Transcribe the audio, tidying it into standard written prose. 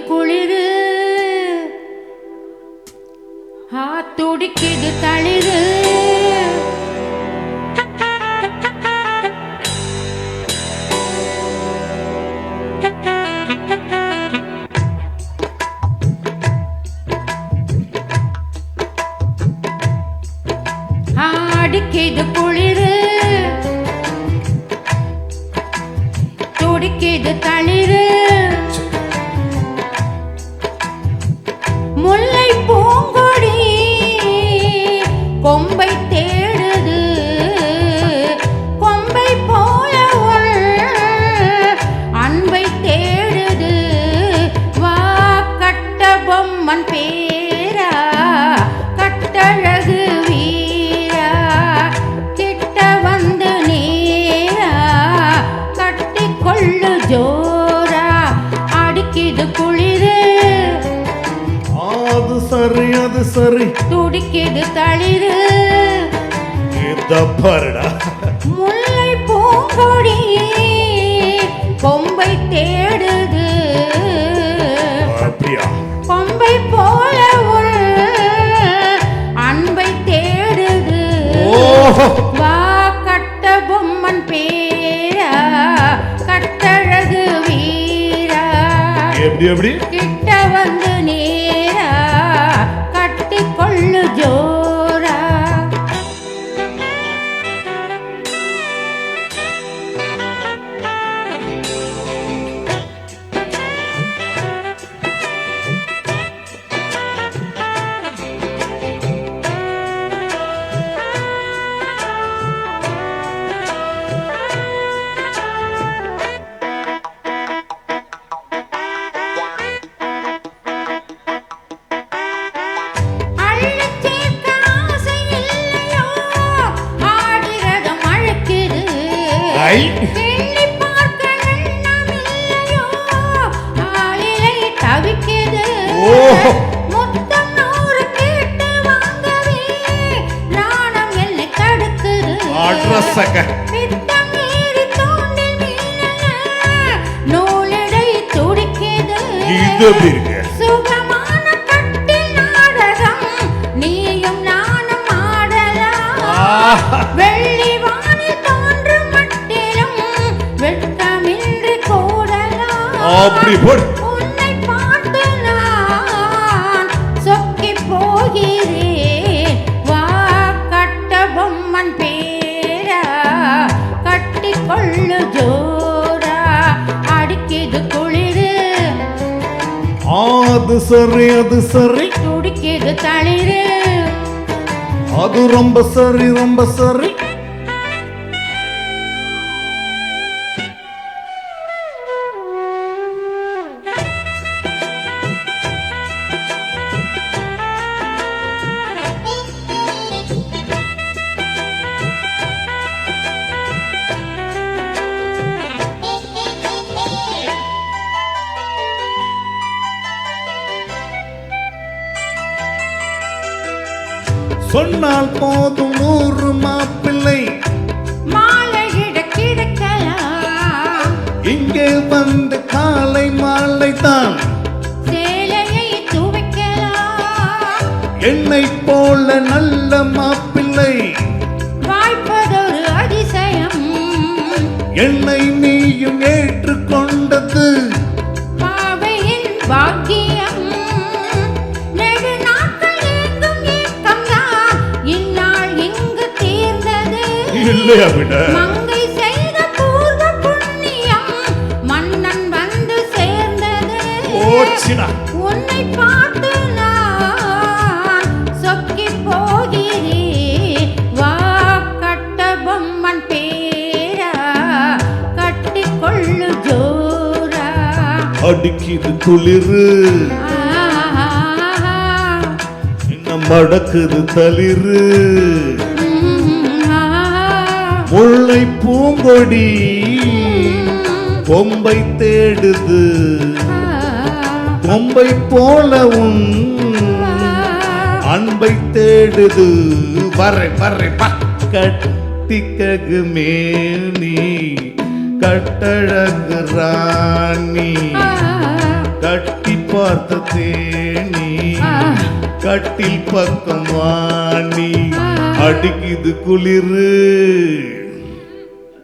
குளிரு துடிக்குது தளிரு அடிக்குது குளிரு துடிக்குது தளிரு முல்லை பூங்கொடி கொம்பை தேடுது கொம்பை போல அன்பை தேடுது வா கட்ட பொம்மன் பேரா கட்டழகு வீரா கிட்ட வந்து நேரா கட்டி கொள்ளு ஜோரா அடிக்குது குளிரு அது சரி துடிக்குது தளிரு முல்லை பூங்கொடி கொம்பை தேடுது கொம்பை போல அன்பை தேடுது வா கட்ட பொம்மன் பேரா கட்டழகு வீரா எப்படி கிட்ட வந்து நேரா கட்டி கொள்ளு ஜோரா நூலடை துடிக்குது சுகமான கட்டில் நாடகம் நீயும் நானும் ஆடலாம் வெள்ளி வானில் தோன்றும் மட்டிலும் வெட்கமின்றி கூடலாம் உன்னை பார்த்து நான் சொக்கி போகிறேன் வா கட்ட பொம்மன் பேரா கட்டி கொள்ளு ஜோரா அடிக்குது குளிரு அது சரி துடிக்குது தளிரு அது ரொம்ப சரி சொன்னால் போதும் 100 மாப்பிள்ளை மாலையிட கிடக்கலாம் இங்கே வந்து காலை மாலை தான் சேலையை துவைக்கலாம் என்னை போல நல்ல மாப்பிள்ளை வாய்ப்பதொரு அதிசயம் என்னை நீயும் ஏற்றுக்கொண்டது பாவையின் பாக்கியம் நெடு நாட்கள் எங்கும் ஏக்கம்தான் இந்நாள் இங்கு தீர்ந்தது இல்லையா விட மங்கை செய்த பூர்வ புண்ணியம் மன்னன் வந்து சேர்ந்தது உன்னை பார்த்து நான் சொக்கி போகிறேன் வா கட்ட பொம்மன் பேரா கட்டி கொள்ளு ஜோரா அடிக்குது குளிரு இன்னும் மடக்குது தளிரு முல்லை பூங்கொடி கொம்பை தேடுது கொம்பை போல அன்பை தேடுது வரை கட்டிக்ககு மேனி கட்டழகு ராணி கட்டி பார்த்த தேனி கட்டில் பக்கம் வாணி அடிக்குது குளிரு